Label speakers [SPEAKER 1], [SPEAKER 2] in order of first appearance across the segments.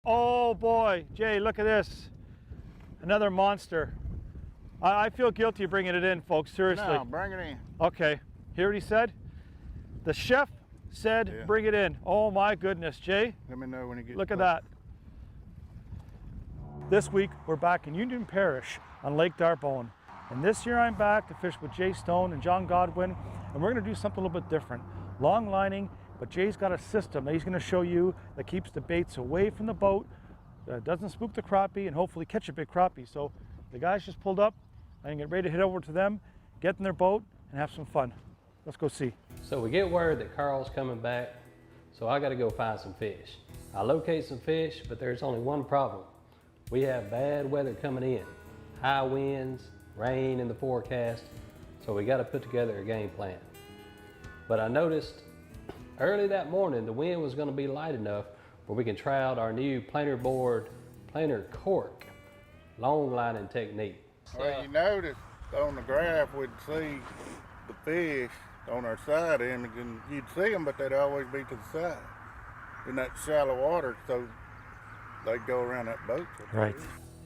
[SPEAKER 1] Oh boy, Jay, look at this. Another monster. I feel guilty of bringing it in, folks, seriously.
[SPEAKER 2] No, bring it in.
[SPEAKER 1] Okay, hear what he said? The chef said, bring it in. Oh my goodness, Jay.
[SPEAKER 2] Let me know when you get
[SPEAKER 1] Look at that. This week, we're back in Union Parish on Lake Darbonne. And this year I'm back to fish with Jay Stone and John Godwin, and we're gonna do something a little bit different. Long lining, but Jay's got a system that he's gonna show you that keeps the baits away from the boat, doesn't spook the crappie, and hopefully catch a big crappie. So the guys just pulled up. I'm gonna get ready to head over to them, get in their boat, and have some fun. Let's go see.
[SPEAKER 3] So we get word that Karl's coming back, so I gotta go find some fish. I locate some fish, but there's only one problem. We have bad weather coming in. High winds, rain in the forecast, so we gotta put together a game plan. But I noticed early that morning the wind was gonna be light enough where we can try out our new planer board, planer cork, long lining technique.
[SPEAKER 2] Well, you noticed on the graph we'd see the fish on our side image, and you'd see them, but they'd always be to the side in that shallow water, so they'd go around that boat.
[SPEAKER 1] Right.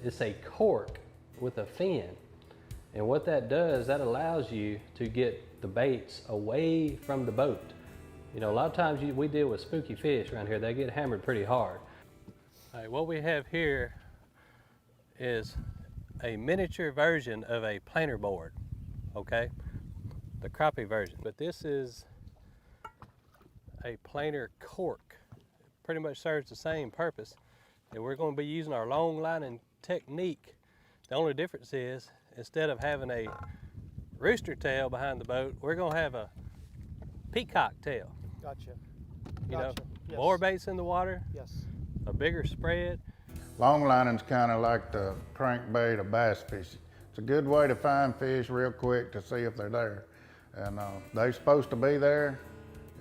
[SPEAKER 3] It's a cork with a fin, and what that does, that allows you to get the baits away from the boat. You know, a lot of times we deal with spooky fish around here. They get hammered pretty hard. All right, what we have here is a miniature version of a planer board, okay? The crappie version. But this is a planer cork. It pretty much serves the same purpose. And we're going to be using our long lining technique. The only difference is, instead of having a rooster tail behind the boat, we're going to have a peacock tail.
[SPEAKER 1] Gotcha.
[SPEAKER 3] You know, more baits in the water,
[SPEAKER 1] Yes.
[SPEAKER 3] a bigger spread.
[SPEAKER 2] Long lining's kind of like the crankbait of bass fishing. It's a good way to find fish real quick to see if they're there. And they're supposed to be there,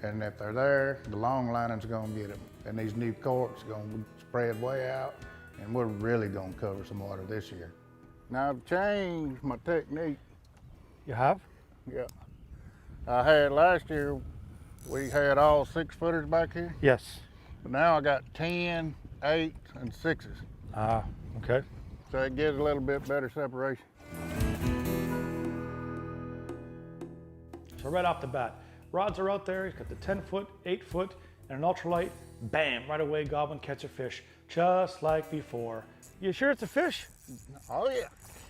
[SPEAKER 2] and if they're there, the long lining's gonna get them. And these new corks are gonna spread way out, and we're really gonna cover some water this year. Now I've changed my technique.
[SPEAKER 1] You have?
[SPEAKER 2] Yeah. I had last year, we had all 6-footers back here,
[SPEAKER 1] Yes.
[SPEAKER 2] but now I got 10, 8, and 6s.
[SPEAKER 1] Ah, okay.
[SPEAKER 2] So it gives a little bit better separation.
[SPEAKER 1] So right off the bat, rods are out there. He's got the 10-foot, 8-foot, and an ultralight. Bam, right away, Godwin catch a fish, just like before. You sure it's a fish?
[SPEAKER 2] Oh yeah.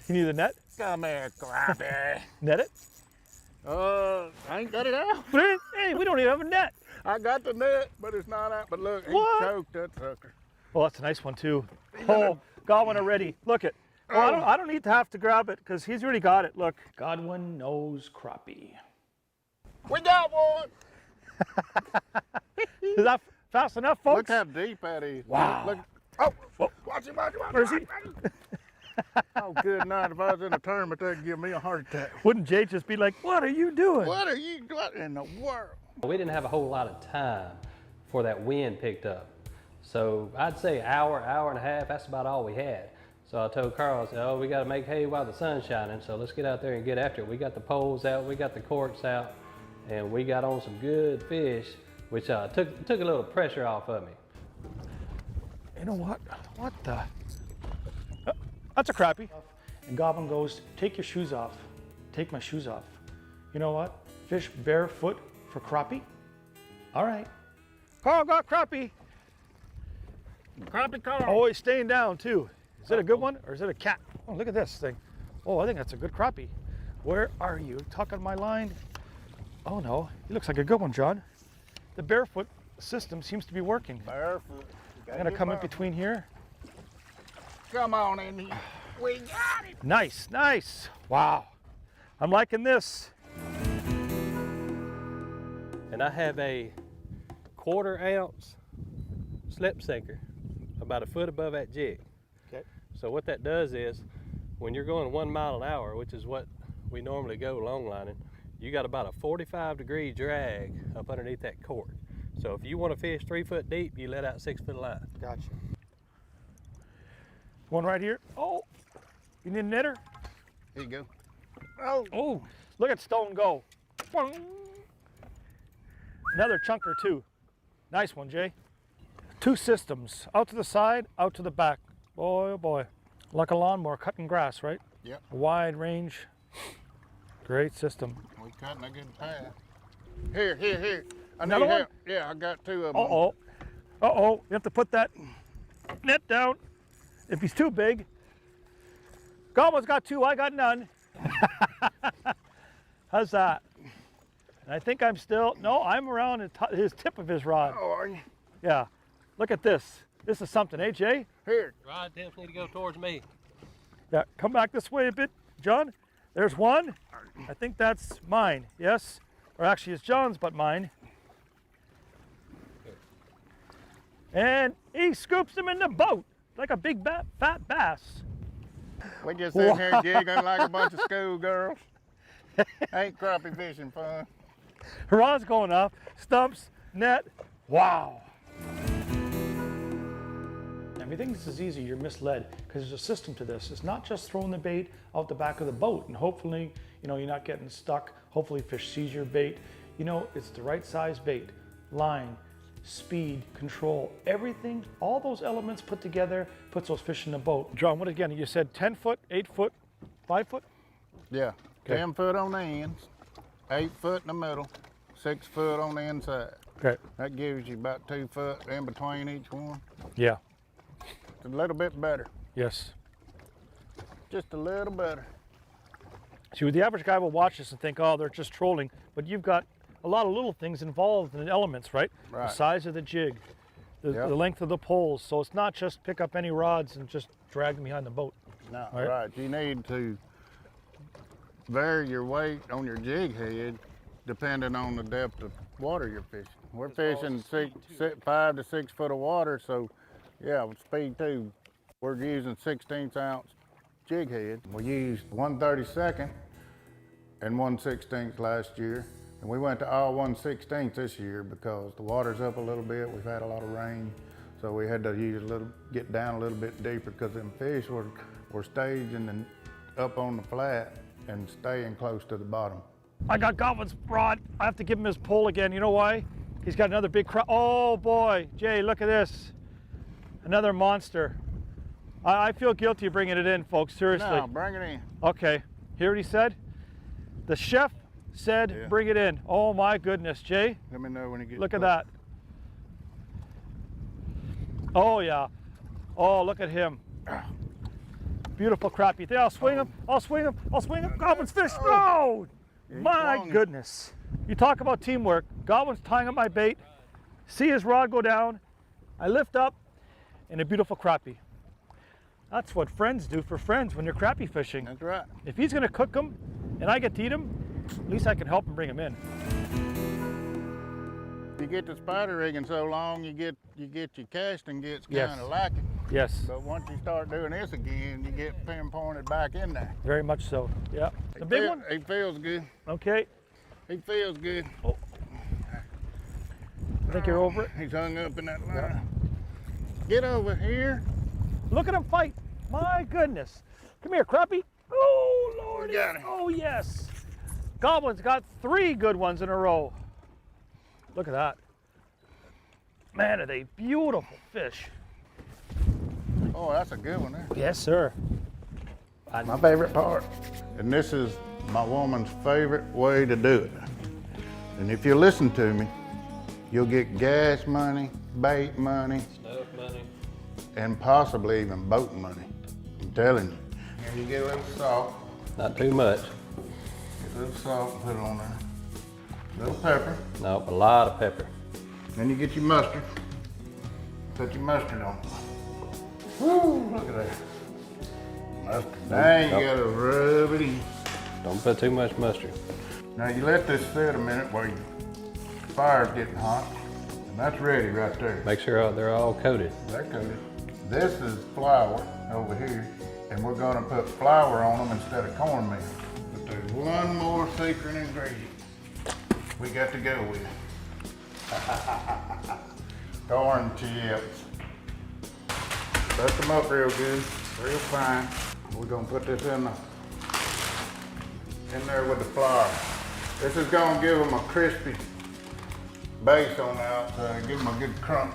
[SPEAKER 1] You need the net?
[SPEAKER 2] Come here, crappie.
[SPEAKER 1] Net it?
[SPEAKER 2] I ain't got it out.
[SPEAKER 1] Hey, we don't even have a net.
[SPEAKER 2] I got the net, but it's not out. But look, he
[SPEAKER 1] What?
[SPEAKER 2] choked that sucker.
[SPEAKER 1] Oh, that's a nice one too. Oh, Godwin already. Look it. Oh, I don't need to have to grab it because he's already got it. Look, Godwin knows crappie.
[SPEAKER 2] We got one.
[SPEAKER 1] Is that fast enough, folks?
[SPEAKER 2] Look how deep that is.
[SPEAKER 1] Wow.
[SPEAKER 2] Look. Oh, watch him, watch him, watch him.
[SPEAKER 1] Where's he?
[SPEAKER 2] Oh, good night. If I was in a tournament, that'd give me a heart attack.
[SPEAKER 1] Wouldn't Jay just be like, what are you doing?
[SPEAKER 2] What are you doing in the world?
[SPEAKER 3] We didn't have a whole lot of time before that wind picked up. So I'd say hour, hour and a half, that's about all we had. So I told Karl, I said, oh, we got to make hay while the sun's shining, so let's get out there and get after it. We got the poles out, we got the corks out, and we got on some good fish, which took a little pressure off of me.
[SPEAKER 1] You know what? What the? That's a crappie. And Godwin goes, take your shoes off. Take my shoes off. You know what? Fish barefoot for crappie? All right. Karl got crappie.
[SPEAKER 2] Crappie Karl.
[SPEAKER 1] Oh, he's staying down too. Is it a good one or is it a cat? Oh, look at this thing. Oh, I think that's a good crappie. Where are you? Tuck on my line. Oh no, he looks like a good one, John. The barefoot system seems to be working.
[SPEAKER 2] Barefoot.
[SPEAKER 1] I'm gonna come in between here.
[SPEAKER 2] Come on in here. We got it.
[SPEAKER 1] Nice, nice. Wow. I'm liking this.
[SPEAKER 3] And I have a 1/4 ounce slip sinker about a foot above that jig.
[SPEAKER 1] Okay.
[SPEAKER 3] So what that does is, when you're going 1 mile an hour, which is what we normally go long lining, you got about a 45-degree drag up underneath that cork. So if you want to fish 3 foot deep, you let out 6-foot line.
[SPEAKER 1] Gotcha. One right here. Oh, you need a knitter?
[SPEAKER 2] Here you go.
[SPEAKER 1] Oh, look at Stone go. Another chunker too. Nice one, Jay. 2 systems, out to the side, out to the back. Boy, oh boy. Like a lawnmower cutting grass, right?
[SPEAKER 2] Yep.
[SPEAKER 1] A wide range. Great system.
[SPEAKER 2] We cutting a good path. Here. I need
[SPEAKER 1] Another one?
[SPEAKER 2] help. Yeah, I got 2 of them.
[SPEAKER 1] Uh-oh. Uh-oh. You have to put that net down. If he's too big. Godwin's got 2, I got none. How's that? And I think I'm still, no, I'm around his tip of his rod.
[SPEAKER 2] Oh, are you?
[SPEAKER 1] Yeah. Look at this. This is something, eh, Jay?
[SPEAKER 2] Here.
[SPEAKER 3] Rod definitely need to go towards me.
[SPEAKER 1] Yeah, come back this way a bit, John. There's one. I think that's mine, yes? Or actually it's John's, but mine. And he scoops him in the boat like a big fat bass.
[SPEAKER 2] We just sitting here giggling like a bunch of schoolgirls. Ain't crappie fishing fun.
[SPEAKER 1] Rod's going off, stumps, net, wow. If you think this is easy, you're misled, because there's a system to this. It's not just throwing the bait out the back of the boat and hopefully, you know, you're not getting stuck. Hopefully fish sees your bait. You know, it's the right size bait, line, speed, control, everything, all those elements put together puts those fish in the boat. John, what again? You said 10 foot, 8 foot, 5 foot?
[SPEAKER 2] Yeah,
[SPEAKER 1] Okay.
[SPEAKER 2] 10 foot on the ends, 8 foot in the middle, 6 foot on the inside.
[SPEAKER 1] Okay.
[SPEAKER 2] That gives you about 2 foot in between each one.
[SPEAKER 1] Yeah.
[SPEAKER 2] It's a little bit better,
[SPEAKER 1] Yes.
[SPEAKER 2] just a little better.
[SPEAKER 1] See, the average guy will watch this and think, oh, they're just trolling, but you've got a lot of little things involved in the elements, right?
[SPEAKER 2] Right.
[SPEAKER 1] The size of the jig, the
[SPEAKER 2] Yep.
[SPEAKER 1] length of the poles. So it's not just pick up any rods and just drag them behind the boat.
[SPEAKER 2] No,
[SPEAKER 1] Right.
[SPEAKER 2] right. You need to vary your weight on your jig head depending on the depth of water you're fishing. We're fishing 5 to 6 foot of water, so yeah, with speed too, we're using 16th ounce jig head. We used 1/32 and 1/16 last year, and we went to all 1/16 this year because the water's up a little bit. We've had a lot of rain, so we had to get down a little bit deeper because them fish were staging and up on the flat and staying close to the bottom.
[SPEAKER 1] I got Godwin's rod. I have to give him his pole again. You know why? He's got another big oh boy, Jay, look at this. Another monster. I feel guilty of bringing it in, folks, seriously.
[SPEAKER 2] No, bring it in.
[SPEAKER 1] Okay, hear what he said? The chef said,
[SPEAKER 2] Yeah.
[SPEAKER 1] bring it in. Oh my goodness, Jay.
[SPEAKER 2] Let me know when you get
[SPEAKER 1] Look at
[SPEAKER 2] close.
[SPEAKER 1] that. Oh yeah. Oh, look at him. Beautiful crappie. There, I'll swing him. I'll swing him. I'll swing him. Godwin's fish. No! My
[SPEAKER 2] swung.
[SPEAKER 1] goodness. You talk about teamwork. Godwin's tying up my bait. See his rod go down. I lift up and a beautiful crappie. That's what friends do for friends when you're crappie fishing.
[SPEAKER 2] That's right.
[SPEAKER 1] If he's gonna cook them and I get to eat them, at least I can help him bring them in.
[SPEAKER 2] You get the spider rigging so long, you get your casting gets
[SPEAKER 1] Yes.
[SPEAKER 2] kind of lacking.
[SPEAKER 1] Yes,
[SPEAKER 2] But once you start doing this again, you get pinpointed back in there.
[SPEAKER 1] very much so. Yeah. The big one?
[SPEAKER 2] He feels good.
[SPEAKER 1] Okay.
[SPEAKER 2] He feels good.
[SPEAKER 1] I think you're over it.
[SPEAKER 2] He's hung up in that line. Get over here.
[SPEAKER 1] Look at him fight. My goodness. Come here, crappie. Oh, Lord.
[SPEAKER 2] Got him.
[SPEAKER 1] Oh, yes. Godwin's got 3 good ones in a row. Look at that. Man, are they beautiful fish.
[SPEAKER 2] Oh, that's a good one there.
[SPEAKER 1] Yes, sir.
[SPEAKER 2] My favorite part. And this is my woman's favorite way to do it. And if you listen to me, you'll get gas money, bait money,
[SPEAKER 3] Stuff money.
[SPEAKER 2] and possibly even boat money. I'm telling you. And you get a little salt.
[SPEAKER 3] Not too much.
[SPEAKER 2] Get a little salt and put it on there. A little pepper.
[SPEAKER 3] Nope, a lot of pepper.
[SPEAKER 2] Then you get your mustard. Put your mustard on. Woo, look at that. Mustard. Now you
[SPEAKER 3] Nope.
[SPEAKER 2] gotta rub it in.
[SPEAKER 3] Don't put too much mustard.
[SPEAKER 2] Now you let this sit a minute while your fire's getting hot. And that's ready right there.
[SPEAKER 3] Make sure they're all coated.
[SPEAKER 2] They're coated. This is flour over here. And we're gonna put flour on them instead of cornmeal. But there's one more secret ingredient we got to go with. Corn chips. Dust them up real good, real fine. We're gonna put this in there with the flour. This is gonna give them a crispy base on the outside, give them a good crunch.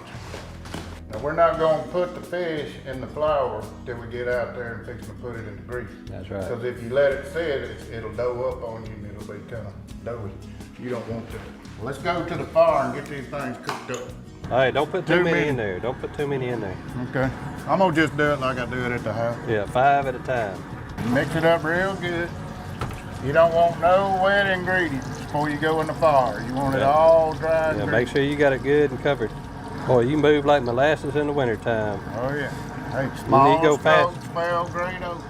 [SPEAKER 2] Now, we're not gonna put the fish in the flour till we get out there and fix to put it in the grease.
[SPEAKER 3] That's right.
[SPEAKER 2] Because if you let it sit, it'll dough up on you and it'll be kind of doughy. You don't want to. Let's go to the fire and get these things cooked up.
[SPEAKER 3] All right, don't put too many in there. Don't put too many in there.
[SPEAKER 2] Okay. I'm gonna just do it like I do it at the house.
[SPEAKER 3] Yeah, 5 at a time.
[SPEAKER 2] Mix it up real good. You don't want no wet ingredients before you go in the fire. You want it all dry and
[SPEAKER 3] Yeah,
[SPEAKER 2] greasy.
[SPEAKER 3] make sure you got it good and covered. Boy, you move like molasses in the wintertime.
[SPEAKER 2] Oh yeah. Hey, small
[SPEAKER 3] need to go fast.
[SPEAKER 2] strokes spell great oak.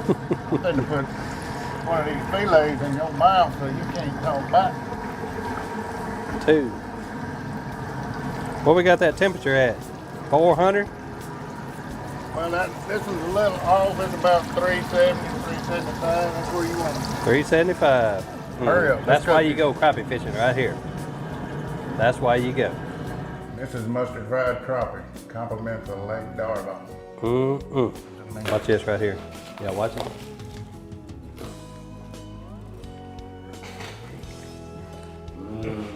[SPEAKER 2] I'm going to put one of these fillets in your mouth so you can't talk back.
[SPEAKER 3] 2. What we got that temperature at? 400?
[SPEAKER 2] Well, this is a little off. It's about 370, 375. That's where you want it.
[SPEAKER 3] 375.
[SPEAKER 2] Hurry up.
[SPEAKER 3] That's why you go crappie fishing right here. That's why you go.
[SPEAKER 2] This is mustard fried crappie. Compliments of Lake D'Arbonne.
[SPEAKER 3] Watch this right here. Yeah, watch it.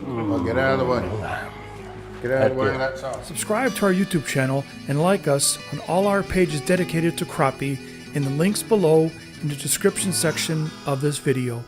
[SPEAKER 2] Well, get out of the way. Get out of the way of that sauce.
[SPEAKER 1] Subscribe to our YouTube channel and like us on all our pages dedicated to crappie in the links below in the description section of this video.